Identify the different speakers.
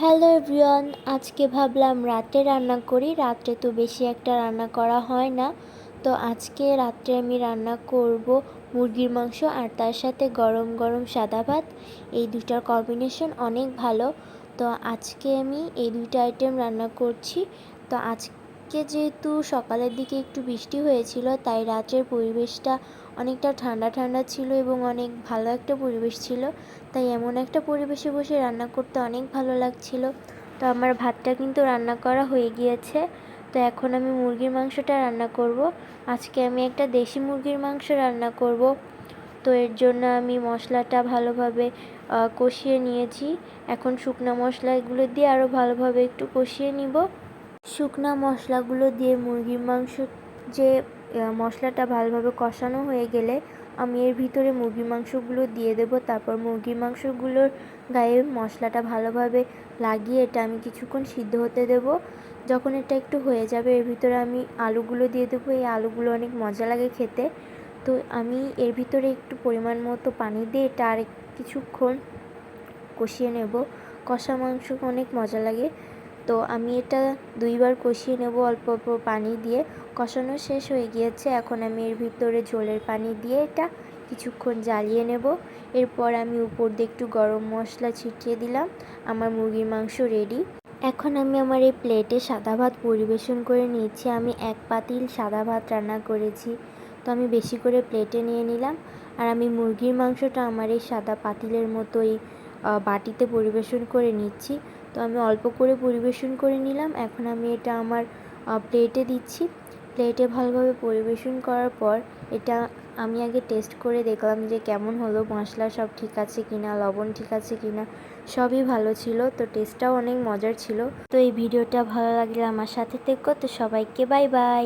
Speaker 1: Hello everyone, আজকে ভাবলাম রাতে রান্না করি। রাত্রে তো বেশি একটা রান্না করা হয় না, তো আজকে রাত্রে আমি রান্না করব মুরগির মাংস আর তার সাথে গরম গরম সাদা ভাত। এই দুটার কম্বিনেশন অনেক ভালো। তো আজকে আমি এই দুইটা আইটেম রান্না করছি। তো আজকে যেহেতু সকালের দিকে একটু বৃষ্টি হয়েছিল, তাই রাতের পরিবেশটা অনেকটা ঠান্ডা ঠান্ডা ছিল এবং অনেক ভালো একটা পরিবেশ ছিল। তাই এমন একটা পরিবেশে বসে রান্না করতে অনেক ভালো লাগছিল। তো আমার ভাতটা কিন্তু রান্না করা হয়ে গিয়েছে। তো এখন আমি মুরগির মাংসটা রান্না করব। আজকে আমি একটা দেশি মুরগির মাংস রান্না করব। তো এর জন্য আমি মশলাটা ভালোভাবে কষিয়ে নিয়েছি। এখন শুকনো মশলাগুলো দিয়ে আরও ভালোভাবে একটু কষিয়ে নিব। শুকনো মশলাগুলো দিয়ে মুরগির মাংস যে মশলাটা ভালোভাবে কষানো হয়ে গেলে আমি এর ভিতরে মুরগির মাংসগুলো দিয়ে দেব। তারপর মুরগির মাংসগুলোর গায়ে মশলাটা ভালোভাবে লাগিয়ে এটা আমি কিছুক্ষণ সিদ্ধ হতে দেব। যখন এটা একটু হয়ে যাবে, এর ভিতরে আমি আলুগুলো দিয়ে দেবো। এই আলুগুলো অনেক মজা লাগে খেতে। তো আমি এর ভিতরে একটু পরিমাণ মতো পানি দিয়ে এটা আর কিছুক্ষণ কষিয়ে নেব। কষা মাংস অনেক মজা লাগে। তো আমি এটা দুইবার কষিয়ে নেব অল্প অল্প পানি দিয়ে। কষানো শেষ হয়ে গিয়েছে, এখন আমি এর ভিতরে ঝোলের পানি দিয়ে এটা কিছুক্ষণ জ্বালিয়ে নেব। এরপর আমি উপর দিয়ে একটু গরম মশলা ছিটিয়ে দিলাম। আমার মুরগির মাংস রেডি। এখন আমি আমার এই প্লেটে সাদা ভাত পরিবেশন করে নিয়েছি। আমি এক পাতিল সাদা ভাত রান্না করেছি, তো আমি বেশি করে প্লেটে নিয়ে নিলাম। আর আমি মুরগির মাংসটা আমার এই সাদা পাতিলের মতোই বাটিতে পরিবেশন করে নিচ্ছি। তো আমি অল্প করে পরিবেশন করে নিলাম। এখন আমি এটা আমার প্লেটে দিচ্ছি। প্লেটে ভালোভাবে পরিবেশন করার পর এটা আমি আগে টেস্ট করে দেখলাম যে কেমন হলো, মশলা সব ঠিক আছে কিনা, লবণ ঠিক আছে কিনা, সবই ভালো ছিল। তো টেস্টটাও অনেক মজার ছিল। তো এই ভিডিওটা ভালো লাগলে আমার সাথে থেকো। তো সবাইকে বাই বাই।